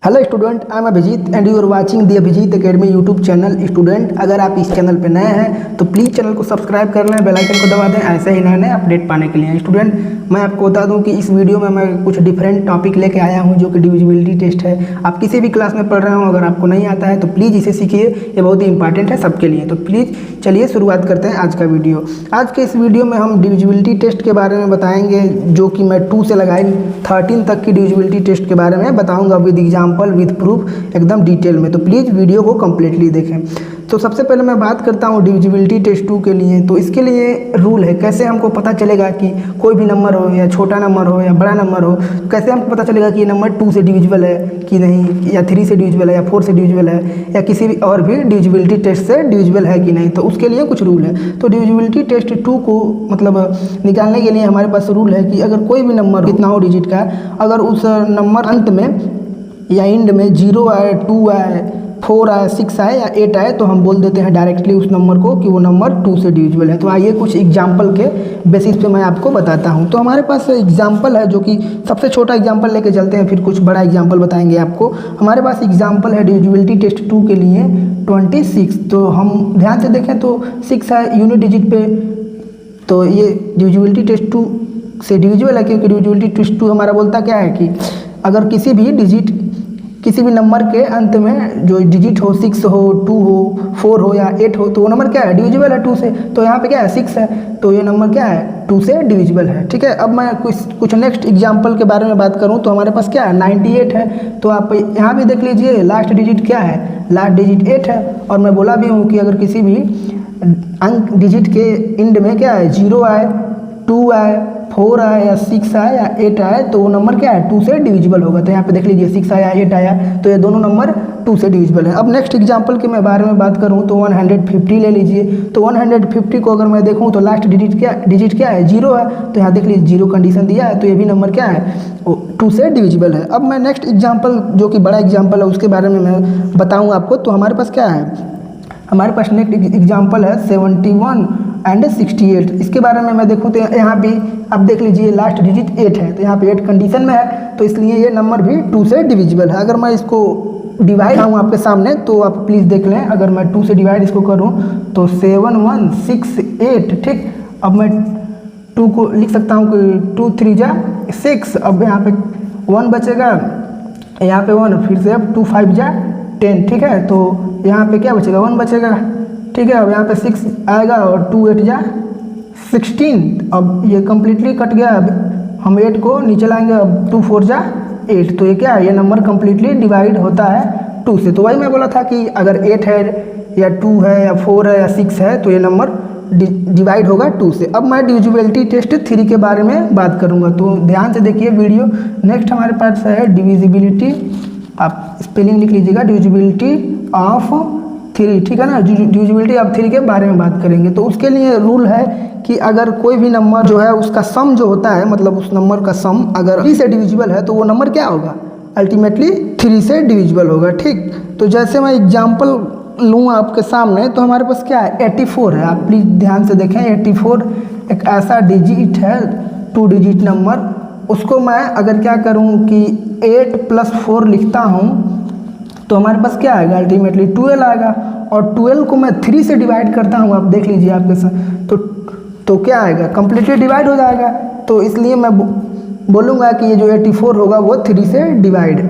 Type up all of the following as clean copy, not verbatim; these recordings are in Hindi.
Hello student, I am Abhijeet and you are watching the Abhijeet Academy YouTube channel. Student, अगर आप इस चैनल पे नए हैं तो प्लीज़ चैनल को सब्सक्राइब कर लें, बेल आइकन को दबा दें ऐसे ही नए नए अपडेट पाने के लिए। स्टूडेंट, मैं आपको बता दूं कि इस वीडियो में मैं कुछ डिफरेंट टॉपिक लेके आया हूं जो कि डिविजिबिलिटी टेस्ट है। आप किसी भी क्लास में पढ़ रहे हो, अगर आपको नहीं आता है तो प्लीज़ इसे सीखिए, ये बहुत ही इंपॉर्टेंट है सबके लिए। तो प्लीज़ चलिए शुरुआत करते हैं आज का वीडियो। आज के इस वीडियो में हम डिविजिबिलिटी टेस्ट के बारे में बताएंगे, जो कि मैं 2 से लगाई 13 तक की डिविजिबिलिटी टेस्ट के बारे में बताऊँगा विद एग्जाम्पल विद प्रूफ एकदम डिटेल में। तो प्लीज़ वीडियो को कम्प्लीटली देखें। तो सबसे पहले मैं बात करता हूँ डिविजिबिलिटी टेस्ट 2 के लिए। तो इसके लिए रूल है, कैसे हमको पता चलेगा कि कोई भी नंबर हो या छोटा नंबर हो या बड़ा नंबर हो, कैसे हमको पता चलेगा कि ये नंबर 2 से डिविजिबल है कि नहीं, या 3 से डिविजिबल है या 4 से डिविजिबल है, या किसी भी और भी डिविजिबिलिटी टेस्ट से डिविजिबल है कि नहीं। तो उसके लिए कुछ रूल है। तो डिविजिबिलिटी टेस्ट 2 को मतलब निकालने के लिए हमारे पास रूल है कि अगर कोई भी नंबर कितना हो डिजिट का, अगर उस नंबर अंत में या एंड में 0 आए, 2 आए, 4 आए, 6 आए या 8 आए, तो हम बोल देते हैं डायरेक्टली उस नंबर को कि वो नंबर 2 से डिविजिबल है। तो आइए कुछ एग्जाम्पल के बेसिस पे मैं आपको बताता हूँ। तो हमारे पास एग्जाम्पल है, जो कि सबसे छोटा एग्जाम्पल लेके चलते हैं, फिर कुछ बड़ा एग्जाम्पल बताएंगे आपको। हमारे पास एग्जाम्पल है डिविजिबिलिटी टेस्ट 2 के लिए 26। तो हम ध्यान से देखें तो 6 है यूनिट डिजिट पे, तो ये डिविजिबिलिटी टेस्ट 2 से डिविजिबल है, क्योंकि डिविजिबिलिटी टेस्ट 2 हमारा बोलता क्या है कि अगर किसी भी डिजिट, किसी भी नंबर के अंत में जो डिजिट हो, 6 हो, 2 हो, 4 हो या 8 हो, तो वो नंबर क्या है, डिविजिबल है 2 से। तो यहाँ पे क्या है, 6 है, तो ये नंबर क्या है, 2 से डिविजिबल है। ठीक है, अब मैं कुछ नेक्स्ट एग्जाम्पल के बारे में बात करूँ तो हमारे पास क्या है, 98 है। तो आप यहाँ भी देख लीजिए, लास्ट डिजिट क्या है, लास्ट डिजिट 8 है। और मैं बोला भी हूँ कि अगर किसी भी अंक डिजिट के एंड में क्या है, 0 आए, 2 आए, 4 आए या 6 आए या 8 आए, तो वो नंबर क्या है, 2 से डिविजिबल होगा। तो यहाँ पे देख लीजिए 6 आया, 8 आया, तो ये दोनों नंबर 2 से डिविजिबल है। अब नेक्स्ट एग्जांपल के मैं बारे में बात करूँ तो 150 ले लीजिए। तो 150 को अगर मैं देखूँ तो लास्ट डिजिट क्या है, 0 है। तो यहाँ देख लीजिए 0 कंडीशन दिया है, तो ये भी नंबर क्या है, 2 से डिविजिबल है। अब मैं नेक्स्ट एग्जाम्पल, जो कि बड़ा एग्जाम्पल है, उसके बारे में मैं बताऊँ आपको। तो हमारे पास क्या है, हमारे पास नेक्स्ट एग्जाम्पल है 71 एंड 68। इसके बारे में मैं देखूँ तो यहाँ भी आप देख लीजिए लास्ट डिजिट 8 है, तो यहाँ पे 8 कंडीशन में है, तो इसलिए ये नंबर भी 2 से डिविजिबल है। अगर मैं इसको डिवाइड हूँ आपके सामने, तो आप प्लीज़ देख लें। अगर मैं 2 से डिवाइड इसको करूँ तो 7168। ठीक, अब मैं 2 को लिख सकता हूँ कि 2 3 जा 6। अब यहाँ पे 1 बचेगा, यहाँ पे 1, फिर से अब 2 5 जा 10। ठीक है, तो यहाँ पे क्या बचेगा, 1 बचेगा। ठीक है, अब यहाँ पे 6 आएगा और 2 8 जा 16। अब ये कम्प्लीटली कट गया। अब हम 8 को नीचे लाएंगे, अब 2 4 जा 8। तो ये क्या है, ये नंबर कम्प्लीटली डिवाइड होता है 2 से। तो वही मैं बोला था कि अगर 8 है या 2 है या 4 है या 6 है, तो ये नंबर डिवाइड होगा 2 से। अब मैं डिविजिबिलिटी टेस्ट 3 के बारे में बात करूँगा, तो ध्यान से देखिए वीडियो। नेक्स्ट हमारे पास है डिविजिबिलिटी, आप स्पेलिंग लिख लीजिएगा, डिविजिबिलिटी ऑफ 3। ठीक है ना, डिविजिबिलिटी ऑफ 3 के बारे में बात करेंगे। तो उसके लिए रूल है कि अगर कोई भी नंबर जो है उसका सम जो होता है, मतलब उस नंबर का सम अगर 3 से डिविजिबल है, तो वो नंबर क्या होगा, अल्टीमेटली 3 से डिविजिबल होगा। ठीक, तो जैसे मैं एग्जाम्पल लूँ आपके सामने, तो हमारे पास क्या है, 84 है। आप प्लीज़ ध्यान से देखें, 84 एक ऐसा डिजिट है, 2 डिजिट नंबर। उसको मैं अगर क्या करूँ कि 8 + 4 लिखता हूँ, तो हमारे पास क्या आएगा, अल्टीमेटली 12 आएगा। और 12 को मैं 3 से डिवाइड करता हूँ, आप देख लीजिए आपके साथ, तो क्या आएगा, कम्प्लीटली डिवाइड हो जाएगा। तो इसलिए मैं बोलूँगा कि ये जो 84 होगा वो 3 से डिवाइड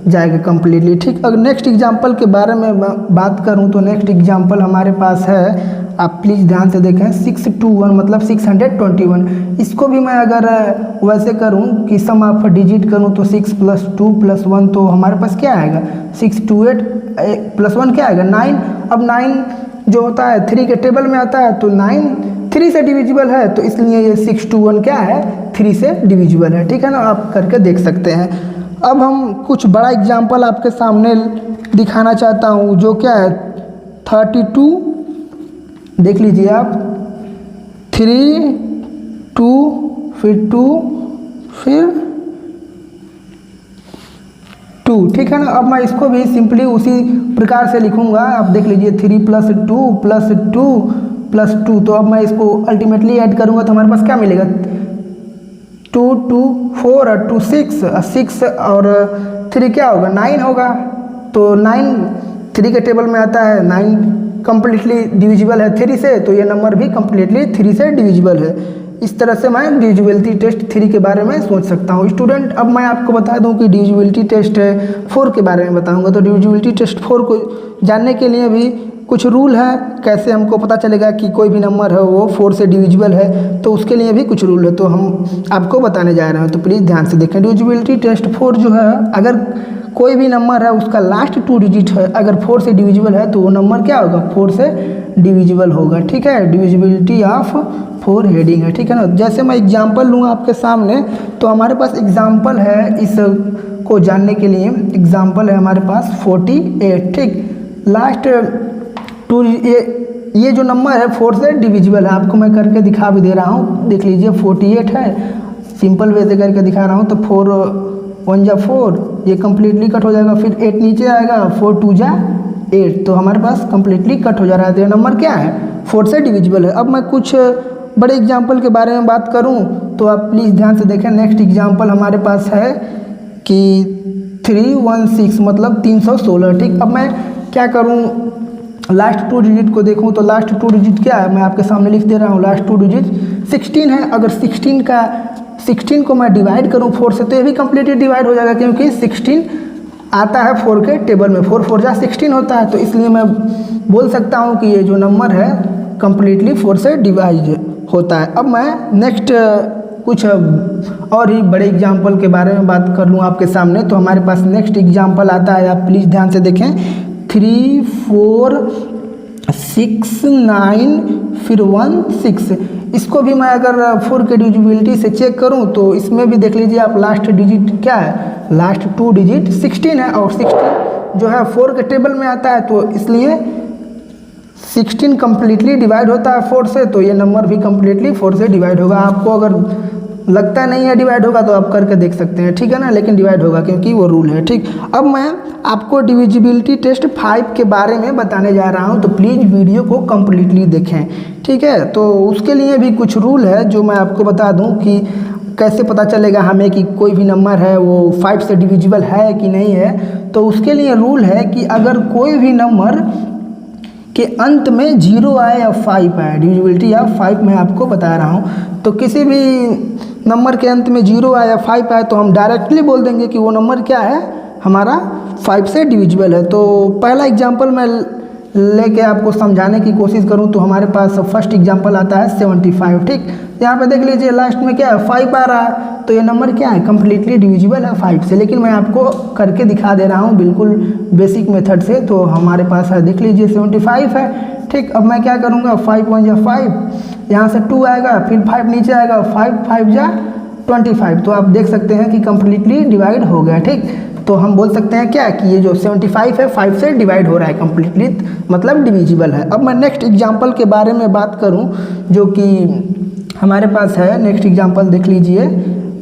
जाएगा कम्प्लीटली। ठीक, अगर नेक्स्ट एग्जाम्पल के बारे में बात करूँ तो नेक्स्ट एग्जाम्पल हमारे पास है, आप प्लीज़ ध्यान से देखें, 621 मतलब 621। इसको भी मैं अगर वैसे करूं कि सम ऑफ डिजिट करूं तो 6 + 2 + 1, तो हमारे पास क्या आएगा, 6 2 8 + 1 क्या आएगा, 9। अब 9 जो होता है 3 के टेबल में आता है, तो 9 3 से डिविजिबल है, तो इसलिए ये 621 क्या है, 3 से डिविजिबल है। ठीक है ना, आप करके देख सकते हैं। अब हम कुछ बड़ा एग्जाम्पल आपके सामने दिखाना चाहता हूँ, जो क्या है 32। देख लीजिए आप, 3 2 फिर 2 फिर 2। ठीक है ना, अब मैं इसको भी सिंपली उसी प्रकार से लिखूंगा। आप देख लीजिए 3 + 2 + 2 + 2। तो अब मैं इसको अल्टीमेटली ऐड करूंगा, तो हमारे पास क्या मिलेगा, 2 2 4 और 2 6 और 3 क्या होगा 9 होगा, तो 9 3 के टेबल में आता है, 9 कम्प्लीटली डिविजिबल है 3 से, तो ये नंबर भी कम्प्लीटली 3 से डिविजिबल है। इस तरह से मैं डिविजिबिलिटी टेस्ट 3 के बारे में सोच सकता हूँ। स्टूडेंट अब मैं आपको बता दूँ कि डिविजिबिलिटी टेस्ट 4 के बारे में बताऊँगा। तो डिविजिबिलिटी टेस्ट 4 को जानने के लिए भी कुछ रूल है, कैसे हमको पता चलेगा कि कोई भी नंबर है वो 4 से डिविजिबल है, तो उसके लिए भी कुछ रूल है, तो हम आपको बताने जा रहे हैं, तो प्लीज़ ध्यान से देखें। डिविजिबिलिटी टेस्ट 4 जो है, अगर कोई भी नंबर है उसका लास्ट 2 डिजिट है, अगर 4 से डिविजिबल है तो वो नंबर क्या होगा 4 से डिविजिबल होगा, ठीक है। डिविजिबिलिटी ऑफ 4 हेडिंग है, ठीक है ना। जैसे मैं एग्जांपल लूँ आपके सामने, तो हमारे पास एग्जांपल है, इस को जानने के लिए एग्जांपल है हमारे पास 48, ठीक। लास्ट 2 ये जो नंबर है 4 से डिविजिबल है, आपको मैं करके दिखा भी दे रहा हूँ, देख लीजिए 48 है, सिंपल वे से करके दिखा रहा हूँ। तो 4 1 जा 4, ये कम्प्लीटली कट हो जाएगा, फिर 8 नीचे आएगा, 4 2 जा 8, तो हमारे पास कम्प्लीटली कट हो जा रहा है, तो ये नंबर क्या है 4 से डिविजिबल है। अब मैं कुछ बड़े एग्जाम्पल के बारे में बात करूं, तो आप प्लीज़ ध्यान से देखें। नेक्स्ट एग्जाम्पल हमारे पास है कि 316 मतलब 316, ठीक। अब मैं क्या करूं, लास्ट 2 डिजिट को देखूं, तो लास्ट 2 डिजिट क्या है, मैं आपके सामने लिख दे रहा हूं। लास्ट 2 डिजिट 16 है, अगर 16 को मैं डिवाइड करूं 4 से, तो ये भी कम्प्लीटली डिवाइड हो जाएगा, क्योंकि 16 आता है 4 के टेबल में, 4 4 जा 16 होता है, तो इसलिए मैं बोल सकता हूं कि ये जो नंबर है कम्प्लीटली 4 से डिवाइड होता है। अब मैं नेक्स्ट कुछ और ही बड़े एग्जाम्पल के बारे में बात कर लूँ आपके सामने, तो हमारे पास नेक्स्ट एग्जाम्पल आता है, आप प्लीज़ ध्यान से देखें। 3 4 6 9 फिर 1 6, इसको भी मैं अगर 4 के डिविजिबिलिटी से चेक करूं, तो इसमें भी देख लीजिए आप, लास्ट डिजिट क्या है, लास्ट 2 डिजिट 16 है, और 16 जो है 4 के टेबल में आता है, तो इसलिए 16 कम्प्लीटली डिवाइड होता है 4 से, तो ये नंबर भी कम्प्लीटली 4 से डिवाइड होगा। आपको अगर लगता नहीं है डिवाइड होगा, तो आप करके देख सकते हैं, ठीक है ना, लेकिन डिवाइड होगा क्योंकि वो रूल है, ठीक। अब मैं आपको डिविजिबिलिटी टेस्ट 5 के बारे में बताने जा रहा हूं, तो प्लीज़ वीडियो को कम्प्लीटली देखें, ठीक है। तो उसके लिए भी कुछ रूल है जो मैं आपको बता दूं कि कैसे पता चलेगा हमें कि कोई भी नंबर है वो 5 से डिविजिबल है कि नहीं है। तो उसके लिए रूल है कि अगर कोई भी नंबर के अंत में 0 आए या 5 आए, डिविजिबिलिटी ऑफ 5 मैं आपको बता रहा हूँ, तो किसी भी नंबर के अंत में 0 आए या 5 आए, तो हम डायरेक्टली बोल देंगे कि वो नंबर क्या है, हमारा 5 से डिविजिबल है। तो पहला एग्जांपल मैं लेके आपको समझाने की कोशिश करूं, तो हमारे पास फर्स्ट एग्जांपल आता है 75, ठीक। यहाँ पे देख लीजिए लास्ट में क्या है 5 आ रहा है, तो ये नंबर क्या है कम्प्लीटली डिविजिबल है 5 से, लेकिन मैं आपको करके दिखा दे रहा हूँ बिल्कुल बेसिक मेथड से। तो हमारे पास है, देख लीजिए 75 है, ठीक। अब मैं क्या करूँगा, 5 1 जा 5, यहाँ से 2 आएगा, फिर 5 नीचे आएगा, 5 5 जा 25, तो आप देख सकते हैं कि कम्प्लीटली डिवाइड हो गया, ठीक। तो हम बोल सकते हैं क्या कि ये जो 75 है 5 से डिवाइड हो रहा है कम्प्लीटली, मतलब डिविजिबल है। अब मैं नेक्स्ट एग्जांपल के बारे में बात करूं, जो कि हमारे पास है, नेक्स्ट एग्जांपल देख लीजिए,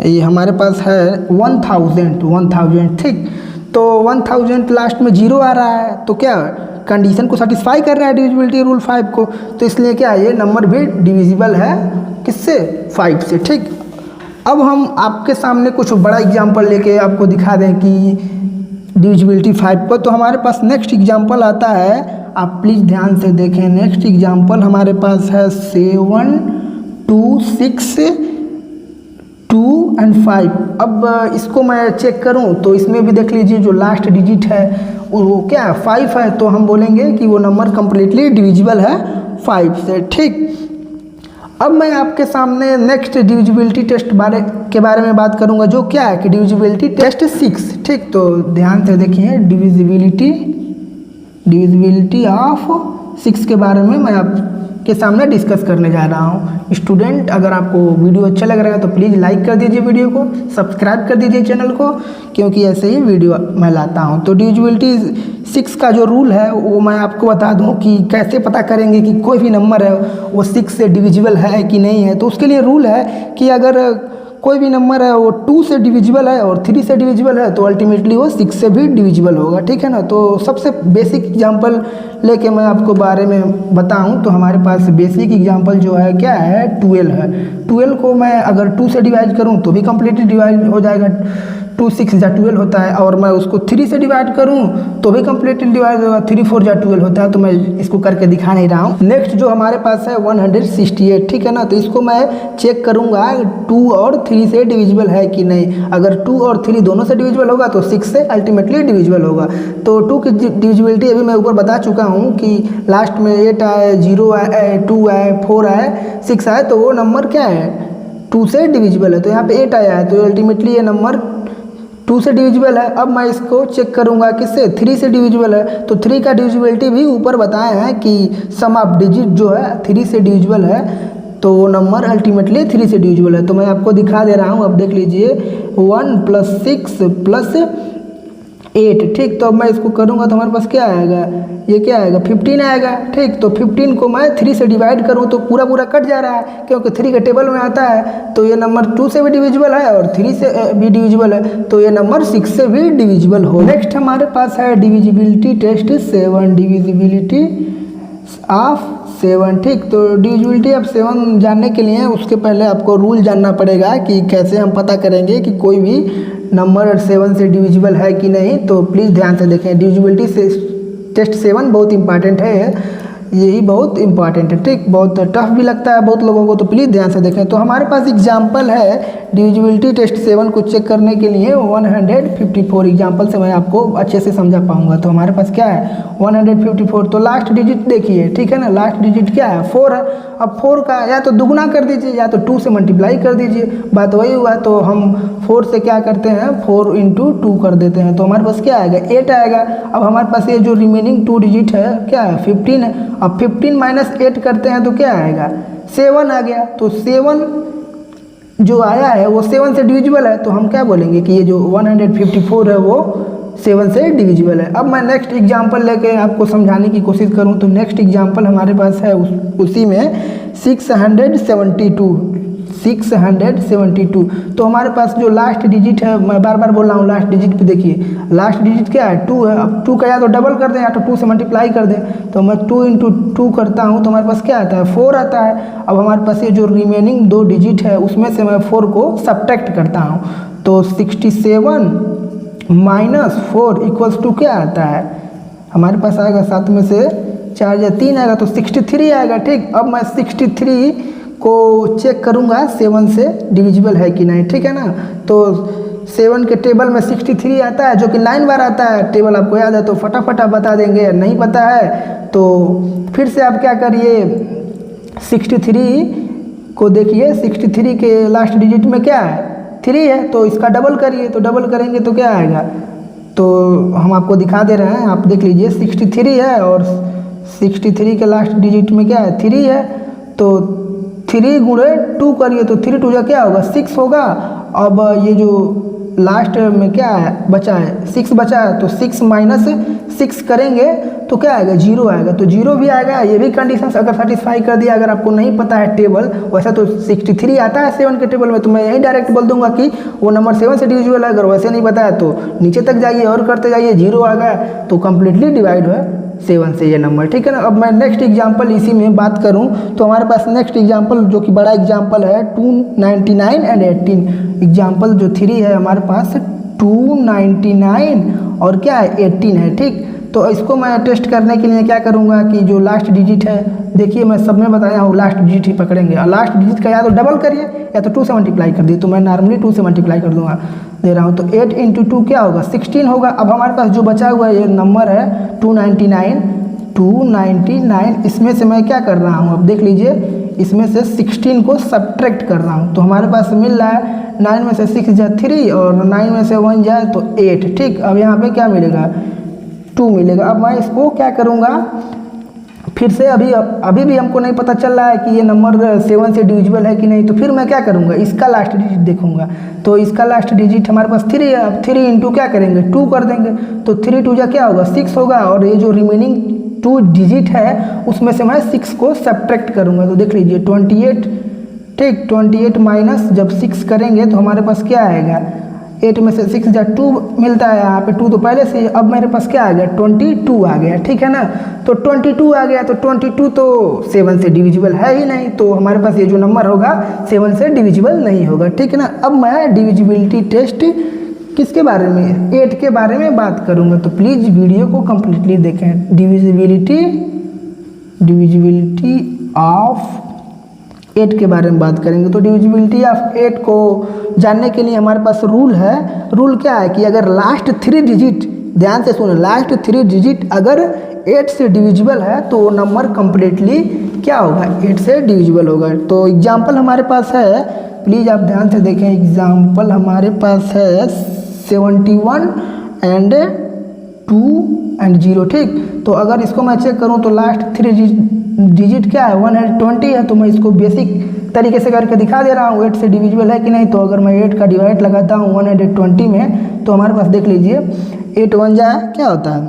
ये हमारे पास है 1000, ठीक। तो 1000 लास्ट में 0 आ रहा है, तो क्या कंडीशन को सेटिस्फाई कर रहा है डिविजिबिलिटी रूल 5 को, तो इसलिए क्या ये नंबर भी डिविजिबल है किससे 5 से, ठीक। अब हम आपके सामने कुछ बड़ा एग्जाम्पल लेके आपको दिखा दें कि डिविजिबिलिटी 5 पर, तो हमारे पास नेक्स्ट एग्जाम्पल आता है, आप प्लीज़ ध्यान से देखें। नेक्स्ट एग्जाम्पल हमारे पास है 7 2 6 2 और 5। अब इसको मैं चेक करूं, तो इसमें भी देख लीजिए जो लास्ट डिजिट है वो क्या है 5 है, तो हम बोलेंगे कि वो नंबर कम्प्लीटली डिविजिबल है 5 से, ठीक। अब मैं आपके सामने नेक्स्ट डिविजिबिलिटी टेस्ट के बारे में बात करूंगा, जो क्या है कि डिविजिबिलिटी टेस्ट 6, ठीक। तो ध्यान से देखिए, डिविजिबिलिटी ऑफ 6 के बारे में मैं आपके सामने डिस्कस करने जा रहा हूं। स्टूडेंट अगर आपको वीडियो अच्छा लग रहा है तो प्लीज़ लाइक कर दीजिए वीडियो को, सब्सक्राइब कर दीजिए चैनल को, क्योंकि ऐसे ही वीडियो मैं लाता हूं। तो डिविजिबिलिटी 6 का जो रूल है वो मैं आपको बता दूं कि कैसे पता करेंगे कि कोई भी नंबर है वो 6 से डिविजिबल है कि नहीं है। तो उसके लिए रूल है कि अगर कोई भी नंबर है वो 2 से डिविजिबल है और 3 से डिविजिबल है, तो अल्टीमेटली वो 6 से भी डिविजिबल होगा, ठीक है ना। तो सबसे बेसिक एग्जांपल लेके मैं आपको बारे में बताऊं, तो हमारे पास बेसिक एग्जांपल जो है क्या है 12 है। 12 को मैं अगर 2 से डिवाइड करूं तो भी कम्प्लीटली डिवाइड हो जाएगा, 2 6 जा 12 होता है। और मैं उसको 3 से डिवाइड करूं तो भी कम्प्लीटली डिवाइड होगा, 3 4 जा 12 होता है। तो मैं इसको करके दिखा नहीं रहा हूं। नेक्स्ट जो हमारे पास है 168, ठीक है ना। तो इसको मैं चेक करूंगा 2 और 3 से डिविजिबल है कि नहीं। अगर 2 और 3 दोनों से डिविजिबल होगा तो 6 से अल्टीमेटली डिविजिबल होगा। तो 2 की डिविजिबिलिटी अभी मैं ऊपर बता चुका हूँ कि लास्ट में 8 आए, 0 आए, 2 आए, 4 आए, 6 आए, तो वो नंबर क्या है 2 से डिविजिबल है। तो यहाँ पे 8 आया है, तो अल्टीमेटली ये नंबर 2 से डिविजिबल है। अब मैं इसको चेक करूंगा किससे, 3 से डिविजिबल है। तो 3 का डिविजिबिलिटी भी ऊपर बताए हैं कि सम ऑफ डिजिट जो है 3 से डिविजिबल है, तो वो नंबर अल्टीमेटली 3 से डिविजिबल है। तो मैं आपको दिखा दे रहा हूँ, अब देख लीजिए 1 + 6 + 8, ठीक। तो अब मैं इसको करूँगा तो हमारे पास क्या आएगा, ये क्या आएगा 15 आएगा, ठीक। तो 15 को मैं 3 से डिवाइड करूँ तो पूरा पूरा कट जा रहा है, क्योंकि 3 के टेबल में आता है। तो ये नंबर 2 से भी डिविजिबल है और 3 से भी डिविजिबल है, तो ये नंबर 6 से भी डिविजिबल हो। नेक्स्ट हमारे पास है डिविजिबिलिटी टेस्ट 7, डिविजिबिलिटी ऑफ 7, ठीक। तो डिविजिबिलिटी ऑफ 7 जानने के लिए उसके पहले आपको रूल जानना पड़ेगा कि कैसे हम पता करेंगे कि कोई भी नंबर 7 से डिविजिबल है कि नहीं। तो प्लीज़ ध्यान से देखें, डिविजिबिलिटी से टेस्ट 7 बहुत इंपॉर्टेंट है, यही बहुत इंपॉर्टेंट है, ठीक। बहुत टफ भी लगता है बहुत लोगों को, तो प्लीज़ ध्यान से देखें। तो हमारे पास एग्जाम्पल है डिविजिबिलिटी टेस्ट 7 को चेक करने के लिए 154 एग्जाम्पल से मैं आपको अच्छे से समझा पाऊंगा। तो हमारे पास क्या है 154, तो लास्ट डिजिट देखिए, ठीक है ना। लास्ट डिजिट क्या है 4 है। अब 4 का या तो दुगुना कर दीजिए या तो 2 से मल्टीप्लाई कर दीजिए, बात वही हुआ। तो हम 4 से क्या करते हैं 4 × 2 कर देते हैं, तो हमारे पास क्या आएगा 8 आएगा। अब हमारे पास ये जो रिमेनिंग 2 डिजिट है क्या है 15 है। अब 15 - 8 करते हैं तो क्या आएगा 7 आ गया। तो 7 जो आया है वो 7 से डिविजिबल है, तो हम क्या बोलेंगे कि ये जो 154 है वो 7 से डिविजिबल है। अब मैं नेक्स्ट एग्जांपल लेके आपको समझाने की कोशिश करूं तो नेक्स्ट एग्जांपल हमारे पास है उसी में 672। तो हमारे पास जो लास्ट डिजिट है, मैं बार बार बोल रहा हूँ लास्ट डिजिट पे देखिए, लास्ट डिजिट क्या है 2 है। अब 2 का या तो डबल कर दें या तो 2 से मल्टीप्लाई कर दें। तो मैं 2 × 2 करता हूँ तो हमारे पास क्या आता है 4 आता है। अब हमारे पास ये जो रिमेनिंग 2 डिजिट है उसमें से मैं 4 को सब्ट्रैक्ट करता हूँ, तो 67 - 4 = क्या आता है हमारे पास आएगा 7 में से 4 या 3 आएगा, तो 63 आएगा, ठीक। अब मैं 63 को चेक करूंगा 7 से डिविजिबल है कि नहीं, ठीक है ना। तो 7 के टेबल में 63 आता है, जो कि 9 बार आता है। टेबल आपको याद है तो फटाफट बता देंगे, नहीं पता है तो फिर से आप क्या करिए 63 को देखिए, 63 के लास्ट डिजिट में क्या है 3 है, तो इसका डबल करिए, तो डबल करेंगे तो क्या आएगा, तो हम आपको दिखा दे रहे हैं, आप देख लीजिए 63 है और 63 के लास्ट डिजिट में क्या है 3 है। तो 3 × 2 करिए तो 3 × 2 क्या होगा 6 होगा। अब ये जो लास्ट में क्या है बचा है 6 बचा है, तो 6 - 6 करेंगे तो क्या आएगा 0 आएगा। तो 0 भी आएगा, ये भी कंडीशन अगर सेटिस्फाई कर दिया। अगर आपको नहीं पता है टेबल, वैसा तो 63 आता है 7 के टेबल में, तो मैं यही डायरेक्ट बोल दूंगा कि वो नंबर 7 से डिविजिबल है। अगर वैसे नहीं पता है तो नीचे तक जाइए और करते जाइए, 0 आ गया तो कम्प्लीटली डिवाइड है 7 से ये नंबर, ठीक है ना। अब मैं नेक्स्ट एग्जांपल इसी में बात करूं तो हमारे पास नेक्स्ट एग्जांपल जो कि बड़ा एग्जांपल है 299 और 18। एग्जांपल जो 3 है हमारे पास 299 और क्या है 18 है, ठीक। तो इसको मैं टेस्ट करने के लिए क्या करूंगा कि जो लास्ट डिजिट है, देखिए मैं सब में बताया हूँ लास्ट डिजिट ही पकड़ेंगे, और लास्ट डिजिट का या तो डबल करिए या तो 2 से मल्टीप्लाई कर दिए। तो मैं नॉर्मली 2 से मल्टीप्लाई कर दूंगा, दे रहा हूँ। तो 8 × 2 क्या होगा 16 होगा। अब हमारे पास जो बचा हुआ ये नंबर है 299, इसमें से मैं क्या कर रहा हूँ अब देख लीजिए, इसमें से 16 को सब्ट्रैक्ट कर रहा हूँ। तो हमारे पास मिल रहा है 9 में से 6 जाए 3 और 9 में से 1 जाए तो 8, ठीक। अब यहाँ पे क्या मिलेगा 2 मिलेगा। अब मैं इसको क्या करूँगा फिर से, अभी भी हमको नहीं पता चल रहा है कि ये नंबर 7 से डिविजिबल है कि नहीं, तो फिर मैं क्या करूँगा इसका लास्ट डिजिट देखूंगा। तो इसका लास्ट डिजिट हमारे पास 3 है। अब 3 × क्या करेंगे 2 कर देंगे, तो 3 × 2 क्या होगा 6 होगा। और ये जो रिमेनिंग 2 डिजिट है उसमें से मैं 6 को सब्ट्रैक्ट करूँगा। तो देख लीजिए 28, ठीक। 28 - जब 6 करेंगे तो हमारे पास क्या आएगा 8 में से 6 जा 2 मिलता है, यहाँ पे 2 तो पहले से, अब मेरे पास क्या आ गया 22 आ गया, ठीक है ना। तो 22 आ गया, तो 22 तो 7 से डिविजिबल है ही नहीं, तो हमारे पास ये जो नंबर होगा 7 से डिविजिबल नहीं होगा, ठीक है ना। अब मैं डिविजिबिलिटी टेस्ट किसके बारे में, 8 के बारे में बात करूँगा, तो प्लीज़ वीडियो को कम्प्लीटली देखें। डिविजिबिलिटी ऑफ 8 के बारे में बात करेंगे। तो डिविजिबिलिटी ऑफ 8 को जानने के लिए हमारे पास रूल है। रूल क्या है कि अगर लास्ट 3 डिजिट, ध्यान से सुनो, लास्ट 3 डिजिट अगर 8 से डिविजिबल है तो नंबर कंप्लीटली क्या होगा, 8 से डिविजिबल होगा। तो एग्जाम्पल हमारे पास है, प्लीज़ आप ध्यान से देखें। एग्जाम्पल हमारे पास है 71 एंड 2 एंड 0, ठीक। तो अगर इसको मैं चेक करूं तो लास्ट 3 डिजिट क्या है, 120 है, तो मैं इसको बेसिक तरीके से करके दिखा दे रहा हूँ 8 से डिविजिबल है कि नहीं। तो अगर मैं 8 का डिवाइड लगाता हूँ 120 में, तो हमारे पास देख लीजिए 8 1 जा क्या होता है,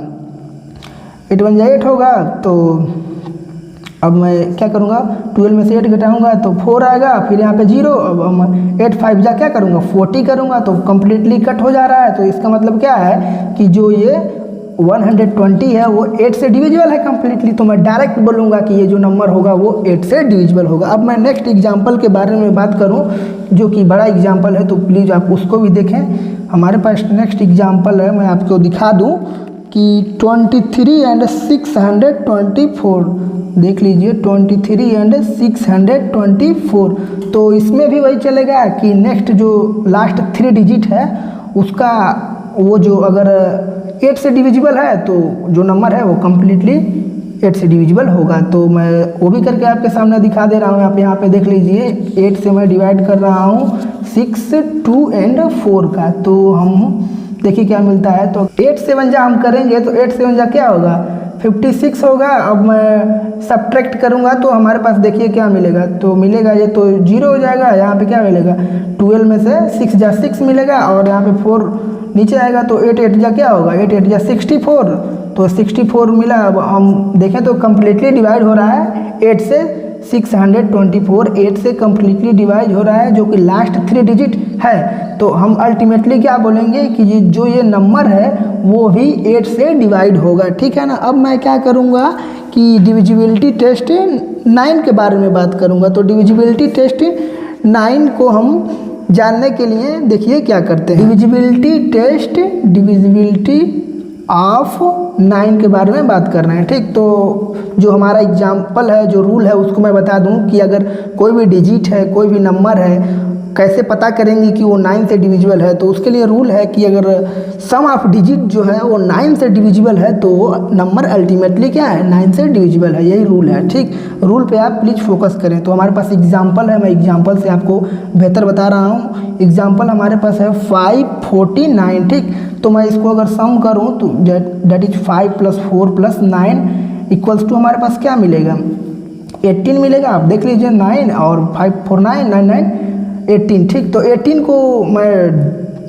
8 1 जा 8 होगा। तो अब मैं क्या करूँगा, 12 में से 8 घटाऊँगा तो 4 आएगा, फिर यहाँ पे 0। अब 8 5 जा क्या करूँगा, 40 करूँगा, तो कम्प्लीटली कट हो जा रहा है। तो इसका मतलब क्या है कि जो ये 120 है वो 8 से डिविजिबल है कम्प्लीटली। तो मैं डायरेक्ट बोलूँगा कि ये जो नंबर होगा वो 8 से डिविजिबल होगा। अब मैं नेक्स्ट एग्जाम्पल के बारे में बात करूँ जो कि बड़ा एग्जाम्पल है, तो प्लीज़ आप उसको भी देखें। हमारे पास नेक्स्ट एग्जाम्पल है, मैं आपको दिखा दूँ कि 23 एंड 624, देख लीजिए 23 एंड 624। तो इसमें भी वही चलेगा कि नेक्स्ट जो लास्ट 3 डिजिट है उसका वो जो अगर 8 से डिविजिबल है तो जो नंबर है वो कम्प्लीटली 8 से डिविजिबल होगा। तो मैं वो भी करके आपके सामने दिखा दे रहा हूँ। आप यहाँ पे देख लीजिए 8 से मैं डिवाइड कर रहा हूँ 6 2 एंड 4 का, तो हम देखिए क्या मिलता है। तो 8 7 जा हम करेंगे तो 8 7 जा क्या होगा, 56 होगा। अब मैं सब्ट्रैक्ट करूँगा तो हमारे पास देखिए क्या मिलेगा, तो मिलेगा ये तो 0 हो जाएगा। यहाँ पे क्या मिलेगा, 12 में से 6 जा 6 मिलेगा, और यहाँ पे 4 नीचे आएगा, तो 8 8 जा क्या होगा, 8 8 जा 64, तो 64 मिला। अब हम देखें तो कम्प्लीटली डिवाइड हो रहा है 8 से 624, 8 से कम्प्लीटली डिवाइड हो रहा है जो कि लास्ट 3 डिजिट है। तो हम अल्टीमेटली क्या बोलेंगे कि जो ये नंबर है वो भी 8 से डिवाइड होगा, ठीक है ना। अब मैं क्या करूँगा कि डिविजिबिलिटी टेस्ट 9 के बारे में बात करूँगा। तो डिविजिबिलिटी टेस्ट 9 को हम जानने के लिए देखिए क्या करते हैं। डिविजिबिलिटी टेस्ट, डिविजिबिलिटी ऑफ 9 के बारे में बात कर रहे हैं, ठीक। तो जो हमारा एग्जाम्पल है, जो रूल है उसको मैं बता दूं कि अगर कोई भी डिजिट है, कोई भी नंबर है, कैसे पता करेंगे कि वो 9 से डिविजिबल है। तो उसके लिए रूल है कि अगर सम ऑफ डिजिट जो है वो 9 से डिविजिबल है तो नंबर अल्टीमेटली क्या है, 9 से डिविजिबल है, यही रूल है, ठीक। रूल पे आप प्लीज़ फोकस करें। तो हमारे पास एग्जाम्पल है, मैं एग्जाम्पल से आपको बेहतर बता रहा हूँ। एग्जाम्पल हमारे पास है 549, ठीक। तो मैं इसको अगर सम करूँ तो डेट इज 5 + 4 + 9 इक्वल्स टू हमारे पास क्या मिलेगा, 18 मिलेगा। आप देख लीजिए 9 और 5 4 9 9 9 18, ठीक। तो 18 को मैं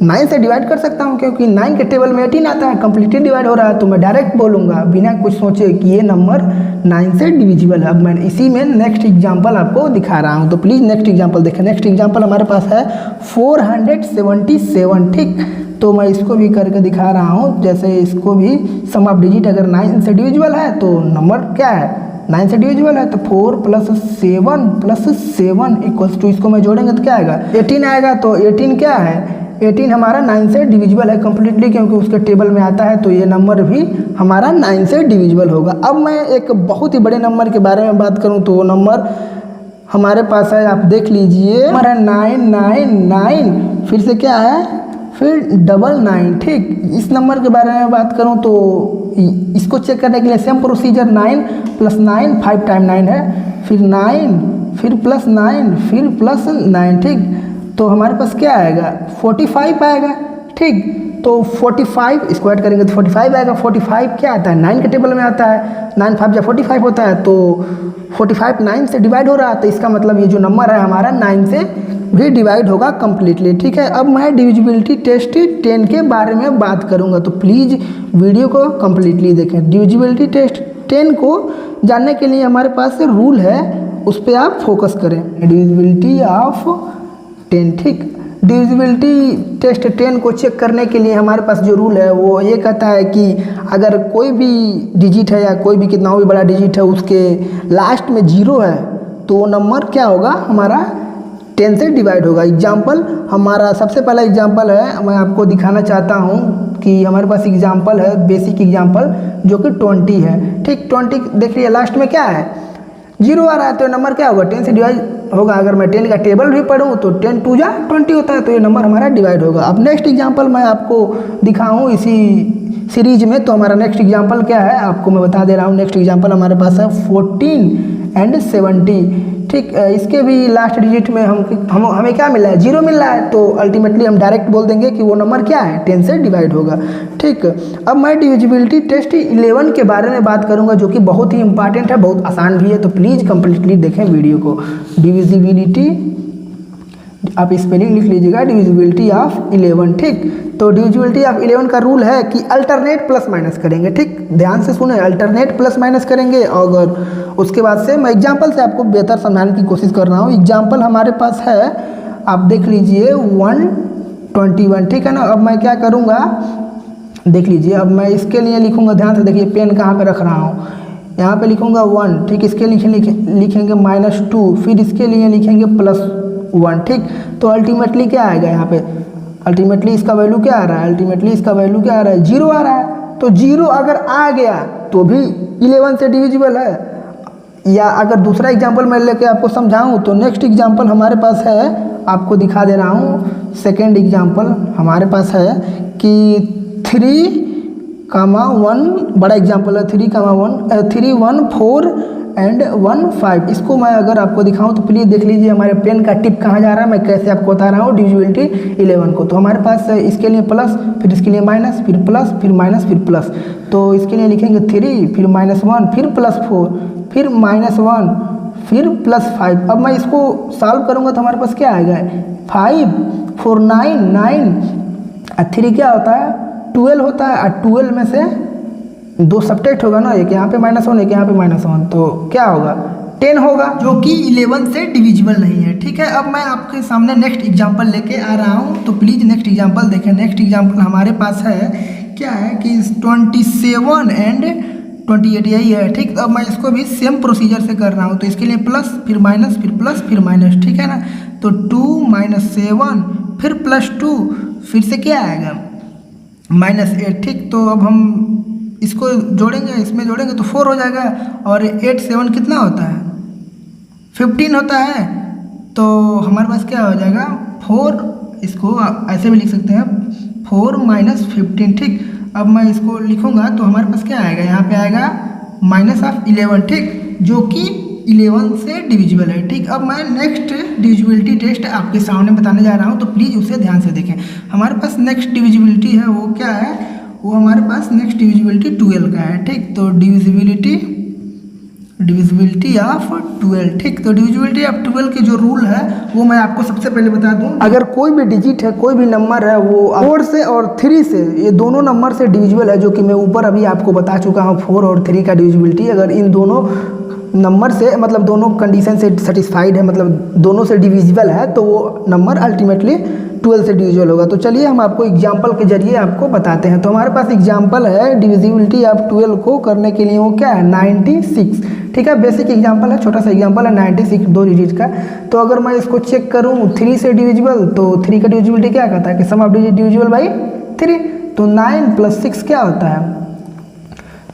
9 से डिवाइड कर सकता हूँ क्योंकि 9 के टेबल में 18 आता है, कम्प्लीटली डिवाइड हो रहा है। तो मैं डायरेक्ट बोलूँगा बिना कुछ सोचे कि ये नंबर 9 से डिविजिबल है। अब मैं इसी में नेक्स्ट एग्जांपल आपको दिखा रहा हूँ, तो प्लीज़ नेक्स्ट एग्जांपल देखें। नेक्स्ट एग्जांपल हमारे पास है 477, ठीक। तो मैं इसको भी करके दिखा रहा हूँ। जैसे इसको भी सम ऑफ डिजिट अगर 9 से डिविजिबल है तो नंबर क्या है, 9 से डिविजिबल है, तो 4 + 7 + 7 इक्वल्स टू, इसको मैं जोड़ेंगे तो क्या आएगा, 18 आएगा। तो 18 क्या है, 18 हमारा 9 से डिविजिबल है कम्प्लीटली क्योंकि उसके टेबल में आता है। तो ये नंबर भी हमारा 9 से डिविजिबल होगा। अब मैं एक बहुत ही बड़े नंबर के बारे में बात करूँ तो वो नंबर हमारे पास है, आप देख लीजिए, नंबर है 999, फिर से क्या है, फिर 99, ठीक। इस नंबर के बारे में बात करूं तो इसको चेक करने के लिए सेम प्रोसीजर, 9 + 9 5 टाइम 9 है, फिर 9 फिर +9 फिर +9, ठीक। तो हमारे पास क्या आएगा, 45 आएगा, ठीक। तो 45 इसको ऐड करेंगे तो 45 आएगा। 45 क्या आता है, 9 के टेबल में आता है, 9 5 या 45 होता है। तो 45 9 से डिवाइड हो रहा है, तो इसका मतलब ये जो नंबर है हमारा 9 से भी डिवाइड होगा कम्प्लीटली, ठीक है। अब मैं डिविजिबिलिटी टेस्ट 10 के बारे में बात करूंगा, तो प्लीज़ वीडियो को कम्प्लीटली देखें। डिविजिबिलिटी टेस्ट 10 को जानने के लिए हमारे पास रूल है, उस पर आप फोकस करें। डिविजिबिलिटी ऑफ 10, ठीक। डिविजिबिलिटी टेस्ट 10 को चेक करने के लिए हमारे पास जो रूल है वो ये कहता है कि अगर कोई भी डिजिट है या कोई भी कितना भी बड़ा डिजिट है उसके लास्ट में 0 है तो वो नंबर क्या होगा, हमारा 10 से डिवाइड होगा। एग्जाम्पल हमारा सबसे पहला एग्जाम्पल है, मैं आपको दिखाना चाहता हूँ कि हमारे पास एग्जाम्पल है, बेसिक एग्जाम्पल जो कि 20 है। ठीक, 20 देख लीजिए लास्ट में क्या है, 0 आ रहा है तो ये नंबर क्या होगा, 10 से डिवाइड होगा। अगर मैं 10 का टेबल भी पढ़ूँ तो 10 2 जा 20 होता है, तो ये नंबर हमारा डिवाइड होगा। अब नेक्स्ट एग्जाम्पल मैं आपको दिखाऊँ इसी सीरीज में, तो हमारा नेक्स्ट एग्जाम्पल क्या है आपको मैं बता दे रहा हूँ। नेक्स्ट एग्जाम्पल हमारे पास है 14 एंड 70। ठीक, इसके भी लास्ट डिजिट में हमें क्या मिला है, 0 मिल रहा है, तो अल्टीमेटली हम डायरेक्ट बोल देंगे कि वो नंबर क्या है, 10 से डिवाइड होगा। ठीक, अब मैं डिविजिबिलिटी टेस्ट 11 के बारे में बात करूंगा जो कि बहुत ही इंपॉर्टेंट है, बहुत आसान भी है, तो प्लीज़ कंप्लीटली देखें वीडियो को। डिविजिबिलिटी, आप स्पेलिंग लिख लीजिएगा, डिविजिबिलिटी ऑफ 11। ठीक, तो डिविजिबिलिटी ऑफ 11 का रूल है कि अल्टरनेट प्लस माइनस करेंगे। ठीक, ध्यान से सुने, अल्टरनेट प्लस माइनस करेंगे। और उसके बाद से मैं एग्जांपल से आपको बेहतर समझाने की कोशिश कर रहा हूँ। एग्जांपल हमारे पास है, आप देख लीजिए 121। ठीक है ना, अब मैं क्या करूँगा देख लीजिए, अब मैं इसके लिए लिखूँगा, ध्यान से देखिए पेन कहाँ पे रख रहा हूँ, यहाँ पे लिखूँगा 1। ठीक, इसके लिखेंगे -2, फिर इसके लिए लिखेंगे +1। ठीक, तो अल्टीमेटली क्या आएगा यहाँ पे, अल्टीमेटली इसका वैल्यू क्या आ रहा है, अल्टीमेटली इसका वैल्यू क्या आ रहा है, 0 आ रहा है। तो 0 अगर आ गया तो भी 11 से डिविजिबल है। या अगर दूसरा एग्जांपल मैं लेके आपको समझाऊं तो नेक्स्ट एग्जांपल हमारे पास है, आपको दिखा दे रहा हूं। सेकेंड एग्जांपल हमारे पास है कि 3,1, बड़ा एग्जांपल है 3,1 3 1 4 एंड 1 5। इसको मैं अगर आपको दिखाऊं तो प्लीज़ देख लीजिए हमारे पेन का टिप कहाँ जा रहा है, मैं कैसे आपको बता रहा हूँ डिविजिबिलिटी 11 को। तो हमारे पास इसके लिए प्लस, फिर इसके लिए माइनस, फिर प्लस, फिर माइनस, फिर प्लस। तो इसके लिए लिखेंगे 3, फिर -1, फिर +4, फिर -1, फिर +5। अब मैं इसको सॉल्व करूँगा तो हमारे पास क्या आएगा, 5 4 9 9 और 3 क्या होता है 12 होता है, और 12 में से 2 सब्ट्रैक्ट होगा ना, एक यहाँ पे -1 एक यहाँ पे -1, तो क्या होगा 10 होगा, जो कि 11 से डिविजिबल नहीं है। ठीक है, अब मैं आपके सामने नेक्स्ट एग्जांपल लेके आ रहा हूँ, तो प्लीज़ नेक्स्ट एग्जांपल देखें। नेक्स्ट एग्जांपल हमारे पास है क्या है कि 27 एंड 28 यही है। ठीक, अब मैं इसको भी सेम प्रोसीजर से कर रहा हूँ, तो इसके लिए प्लस, फिर माइनस, फिर प्लस, फिर माइनस। ठीक है ना, तो 2 - 7, फिर +2, फिर से क्या आएगा -8। ठीक, तो अब हम इसको जोड़ेंगे, इसमें जोड़ेंगे तो 4 हो जाएगा, और 8 7 कितना होता है 15 होता है। तो हमारे पास क्या हो जाएगा 4, इसको ऐसे भी लिख सकते हैं 4 - 15। ठीक, अब मैं इसको लिखूंगा तो हमारे पास क्या आएगा, यहाँ पे आएगा -11। ठीक, जो कि 11 से डिविजिबल है। ठीक, अब मैं नेक्स्ट डिविजिबिलिटी टेस्ट आपके सामने बताने जा रहा हूँ, तो प्लीज़ उसे ध्यान से देखें। हमारे पास नेक्स्ट डिविजिबिलिटी है, वो क्या है, वो हमारे पास नेक्स्ट डिविजिबिलिटी 12 का है। ठीक, तो डिविजिबिलिटी ऑफ 12। ठीक, तो डिविजिबिलिटी ऑफ 12 के जो रूल है वो मैं आपको सबसे पहले बता दूं। अगर कोई भी डिजिट है, कोई भी नंबर है, वो 4 से और 3 से, ये दोनों नंबर से डिविजिबल है, जो कि मैं ऊपर अभी आपको बता चुका हूँ 4 और 3 का डिविजिबिलिटी। अगर इन दोनों नंबर से, मतलब दोनों कंडीशन से सेटिस्फाइड है, मतलब दोनों से डिविजिबल है, तो वो नंबर अल्टीमेटली 12 से डिविजिबल होगा। तो चलिए हम आपको एग्जाम्पल के जरिए आपको बताते हैं। तो हमारे पास एग्जाम्पल है डिविजिबिलिटी ऑफ 12 को करने के लिए, वो क्या है 96। ठीक है, बेसिक एग्जाम्पल है, छोटा सा एग्जाम्पल है 96, 2 डिजिट का। तो अगर मैं इसको चेक करूँ 3 से डिविजिबल, तो 3 का डिविजिबिलिटी क्या कहता है कि sum of digit divisible by 3। तो 9 + 6 क्या होता है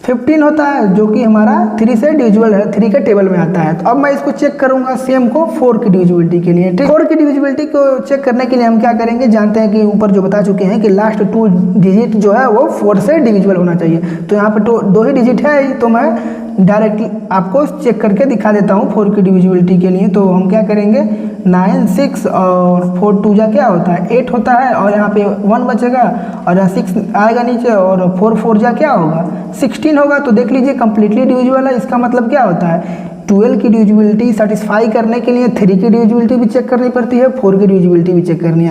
15 होता है, जो कि हमारा 3 से डिविजिबल है, 3 के टेबल में आता है। तो अब मैं इसको चेक करूंगा सेम को 4 की डिविजिबिलिटी के लिए। 4 की डिविजिबिलिटी को चेक करने के लिए हम क्या करेंगे, जानते हैं कि ऊपर जो बता चुके हैं कि लास्ट 2 डिजिट जो है वो 4 से डिविजिबल होना चाहिए। तो यहाँ पे 2 ही डिजिट है, तो मैं डायरेक्टली आपको चेक करके दिखा देता हूँ 4 की डिविजिबिलिटी के लिए। तो हम क्या करेंगे 9 6 और 4 2 जा क्या होता है 8 होता है, और यहाँ पे 1 बचेगा, और यहाँ 6 आएगा नीचे, और 4 4 जा क्या होगा 16 होगा। तो देख लीजिए कंप्लीटली डिविजिबल है। इसका मतलब क्या होता है 12 की डिविजिबिलिटी सेटिस्फाई करने के लिए 3 की डिविजिबिलिटी भी चेक करनी पड़ती है, 4 की डिविजिबिलिटी भी चेक करनी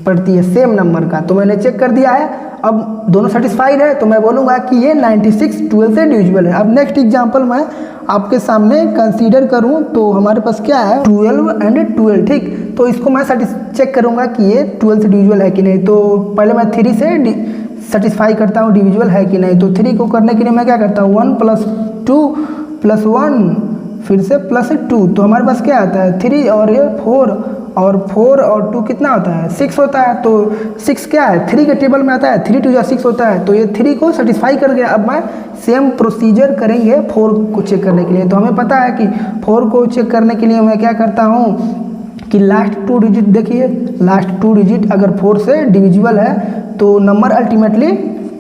पड़ती है सेम नंबर का। तो मैंने चेक कर दिया है, अब दोनों सेटिस्फाइड है, तो मैं बोलूँगा कि ये 96 12 से डिविजिबल है। अब नेक्स्ट एग्जांपल मैं आपके सामने कंसीडर करूं तो हमारे पास क्या है 12 एंड 12, ठीक। तो इसको मैं चेक करूंगा कि ये 12 से डिविजिबल है कि नहीं। तो पहले मैं 3 से सेटिस्फाई करता हूँ डिविजिबल है कि नहीं। तो 3 को करने के लिए मैं क्या करता हूँ 1 + 2 + 1 फिर से +2, तो हमारे पास क्या आता है 3 और ये 4 और 2 कितना होता है 6 होता है। तो 6 क्या है 3 के टेबल में आता है, 3 2 6 होता है। तो ये 3 को सेटिस्फाई कर गया। अब मैं सेम प्रोसीजर करेंगे 4 को चेक करने के लिए। तो हमें पता है कि 4 को चेक करने के लिए मैं क्या करता हूँ कि लास्ट 2 डिजिट देखिए, लास्ट 2 डिजिट अगर 4 से डिविजिबल है तो नंबर अल्टीमेटली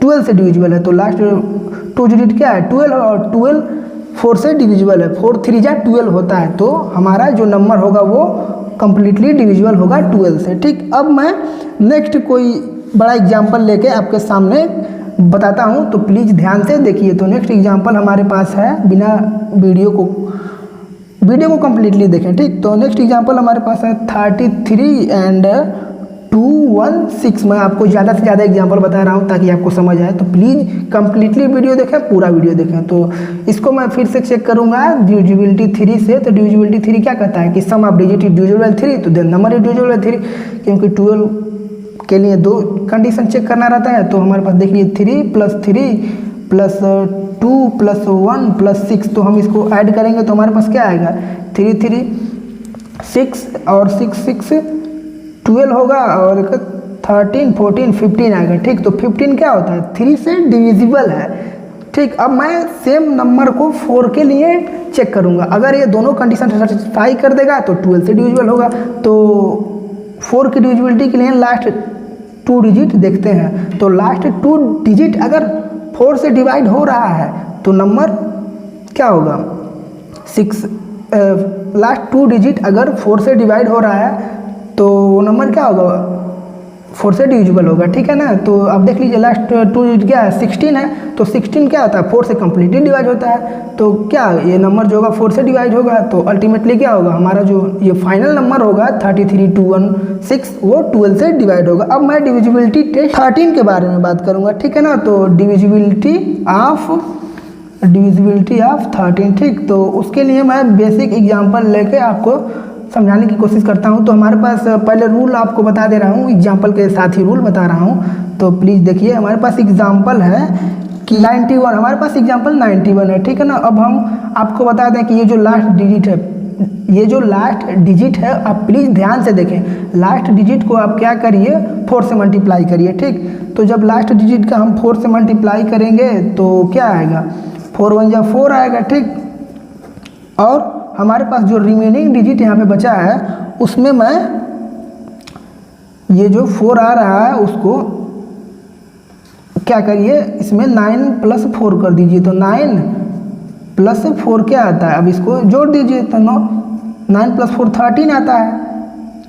12 से डिविजिबल है। तो लास्ट 2 डिजिट क्या है 12 और 12 4 से डिविजिबल है, 4 3 जा 12 होता है। तो हमारा जो नंबर होगा वो कम्प्लीटली डिविजिबल होगा 12 से, ठीक। अब मैं नेक्स्ट कोई बड़ा एग्जाम्पल लेके आपके सामने बताता हूँ, तो प्लीज़ ध्यान से देखिए। तो नेक्स्ट एग्जाम्पल हमारे पास है, बिना वीडियो को कम्प्लीटली देखें, ठीक। तो नेक्स्ट एग्जाम्पल हमारे पास है 33 एंड 216। मैं आपको ज़्यादा से ज़्यादा एग्जाम्पल बता रहा हूँ ताकि आपको समझ आए। तो प्लीज़ कम्प्लीटली वीडियो देखें, पूरा वीडियो देखें। तो इसको मैं फिर से चेक करूँगा डिविजिबिलिटी 3 से। तो डिविजिबिलिटी 3 क्या कहता है कि sum of digit is divisible by 3, तो then number is divisible by 3। क्योंकि 12 के लिए 2 कंडीशन चेक करना रहता है। तो हमारे पास देखिए 3 + 3 + 2 + 1 + 6। तो हम इसको ऐड करेंगे तो हमारे पास क्या आएगा 3 3 6 और 6 6 12 होगा और 13 14 15 आएगा, ठीक। तो 15 क्या होता है 3 से डिविजिबल है, ठीक। अब मैं सेम नंबर को 4 के लिए चेक करूंगा। अगर ये दोनों कंडीशन सेटिस्फाई कर देगा तो 12 से डिविजिबल होगा। तो 4 की डिविजिबिलिटी के लिए लास्ट 2 डिजिट देखते हैं। तो लास्ट 2 डिजिट अगर 4 से डिवाइड हो रहा है तो नंबर क्या होगा 6। लास्ट 2 डिजिट अगर 4 से डिवाइड हो रहा है तो वो नंबर क्या होगा 4 से डिविजिबल होगा, ठीक है ना। तो अब देख लीजिए लास्ट 2 डिजिट क्या है 16 है। तो 16 क्या होता है 4 से कम्प्लीटली डिवाइड होता है। तो क्या ये नंबर जो होगा 4 से डिवाइड होगा। तो अल्टीमेटली क्या होगा हमारा जो ये फाइनल नंबर होगा 33216 वो 12 से डिवाइड होगा। अब मैं डिविजिबिलिटी टेस्ट 13 के बारे में बात करूँगा, ठीक है ना। तो डिविजिबिलिटी ऑफ 13, ठीक। तो उसके लिए मैं बेसिक एग्जाम्पल लेके आपको समझाने की कोशिश करता हूं। तो हमारे पास पहले रूल आपको बता दे रहा हूं, एग्जाम्पल के साथ ही रूल बता रहा हूं। तो प्लीज़ देखिए हमारे पास एग्जाम्पल है कि 91, हमारे पास एग्जाम्पल 91 है, ठीक है ना। अब हम आपको बता दें कि ये जो लास्ट डिजिट है आप प्लीज़ ध्यान से देखें। लास्ट डिजिट को आप क्या करिए 4 से मल्टीप्लाई करिए, ठीक। तो जब लास्ट डिजिट का हम 4 से मल्टीप्लाई करेंगे तो क्या आएगा 4 1 जा 4 आएगा, ठीक। और हमारे पास जो रिमेनिंग डिजिट यहाँ पे बचा है उसमें मैं ये जो 4 आ रहा है उसको क्या करिए इसमें 9 + 4 कर दीजिए। तो 9 + 4 क्या आता है, अब इसको जोड़ दीजिए तो 9 + 4 13 आता है,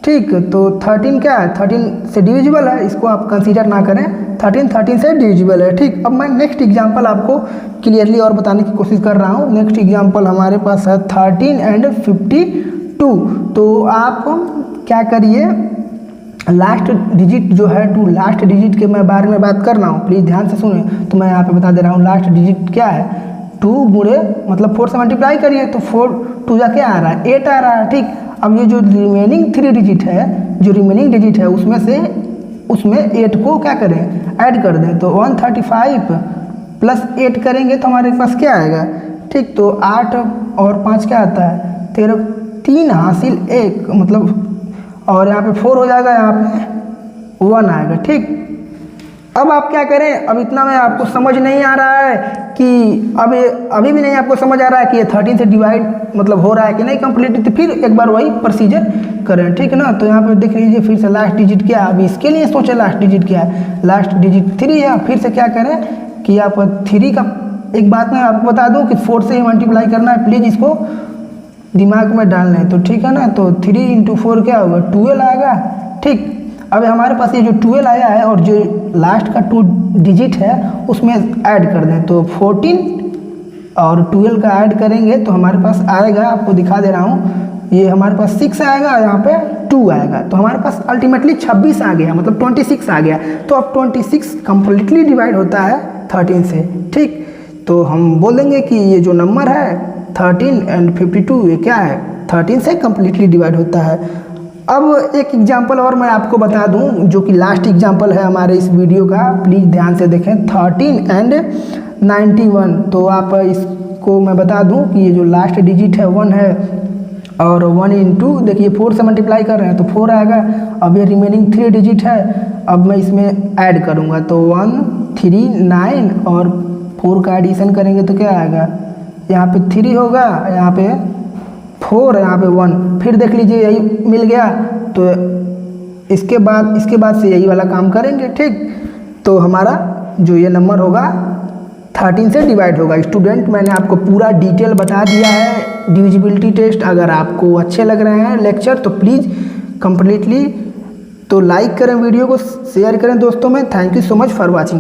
ठीक। तो 13 क्या है 13 से डिविजिबल है, इसको आप कंसीडर ना करें। 13 से डिविजिबल है, ठीक। अब मैं नेक्स्ट एग्जांपल आपको क्लियरली और बताने की कोशिश कर रहा हूँ। नेक्स्ट एग्जांपल हमारे पास है 13 एंड 52। तो आप क्या करिए लास्ट डिजिट जो है 2, लास्ट डिजिट के मैं बारे में बात कर रहा हूँ, प्लीज़ ध्यान से सुनिए। तो मैं यहाँ पे बता दे रहा हूँ लास्ट डिजिट क्या है 2 गुणे मतलब 4 से मल्टीप्लाई करिए तो 4 2 जा क्या आ रहा है 8 आ रहा है, ठीक। अब ये जो रिमेनिंग 3 डिजिट है, जो रिमेनिंग डिजिट है उसमें 8 को क्या करें ऐड कर दें। तो 135 + 8 करेंगे तो हमारे पास क्या आएगा, ठीक। तो 8 और 5 क्या आता है 13, 3 हासिल 1 मतलब, और यहाँ पे 4 हो जाएगा, यहाँ पे 1 आएगा, ठीक। अब आप क्या करें, अब इतना में आपको समझ नहीं आ रहा है कि अभी भी नहीं आपको समझ आ रहा है कि ये 13 से डिवाइड मतलब हो रहा है कि नहीं कंप्लीट, तो फिर एक बार वही प्रोसीजर करें, ठीक है ना। तो यहाँ पे देख लीजिए फिर से लास्ट डिजिट क्या है, अभी इसके लिए सोचे लास्ट डिजिट क्या है, लास्ट डिजिट 3 है। फिर से क्या करें कि आप 3 का एक बात मैं आपको बता दूँ कि 4 से ही मल्टीप्लाई करना है, प्लीज़ इसको दिमाग में डाल लें। तो ठीक है ना, तो 3 × 4 क्या होगा 12 आएगा, ठीक। अब हमारे पास ये जो 12 आया है और जो लास्ट का 2 डिजिट है उसमें ऐड कर दें, तो 14 और 12 का ऐड करेंगे तो हमारे पास आएगा, आपको दिखा दे रहा हूँ, ये हमारे पास 6 आएगा, यहाँ पे 2 आएगा, तो हमारे पास अल्टीमेटली 26 आ गया, मतलब 26 आ गया। तो अब 26 कम्प्लीटली डिवाइड होता है 13 से, ठीक। तो हम बोलेंगे कि ये जो नंबर है 13 एंड 52 ये क्या है 13 से कम्प्लीटली डिवाइड होता है। अब एक एग्जांपल और मैं आपको बता दूं जो कि लास्ट एग्जांपल है हमारे इस वीडियो का, प्लीज़ ध्यान से देखें। 13 एंड 91, तो आप इसको मैं बता दूं कि ये जो लास्ट डिजिट है 1 है और 1 इंटू देखिए 4 से मल्टीप्लाई कर रहे हैं तो 4 आएगा। अब ये रिमेनिंग 3 डिजिट है, अब मैं इसमें ऐड करूँगा तो 1 3 9 और 4 का एडिशन करेंगे तो क्या आएगा, यहाँ पे 3 होगा, यहाँ पे 4, यहाँ पे 1, फिर देख लीजिए यही मिल गया। तो इसके बाद से यही वाला काम करेंगे, ठीक। तो हमारा जो ये नंबर होगा 13 से डिवाइड होगा। स्टूडेंट मैंने आपको पूरा डिटेल बता दिया है डिविजिबिलिटी टेस्ट। अगर आपको अच्छे लग रहे हैं लेक्चर तो प्लीज़ कम्प्लीटली तो लाइक करें, वीडियो को शेयर करें दोस्तों में। Thank you so much for watching.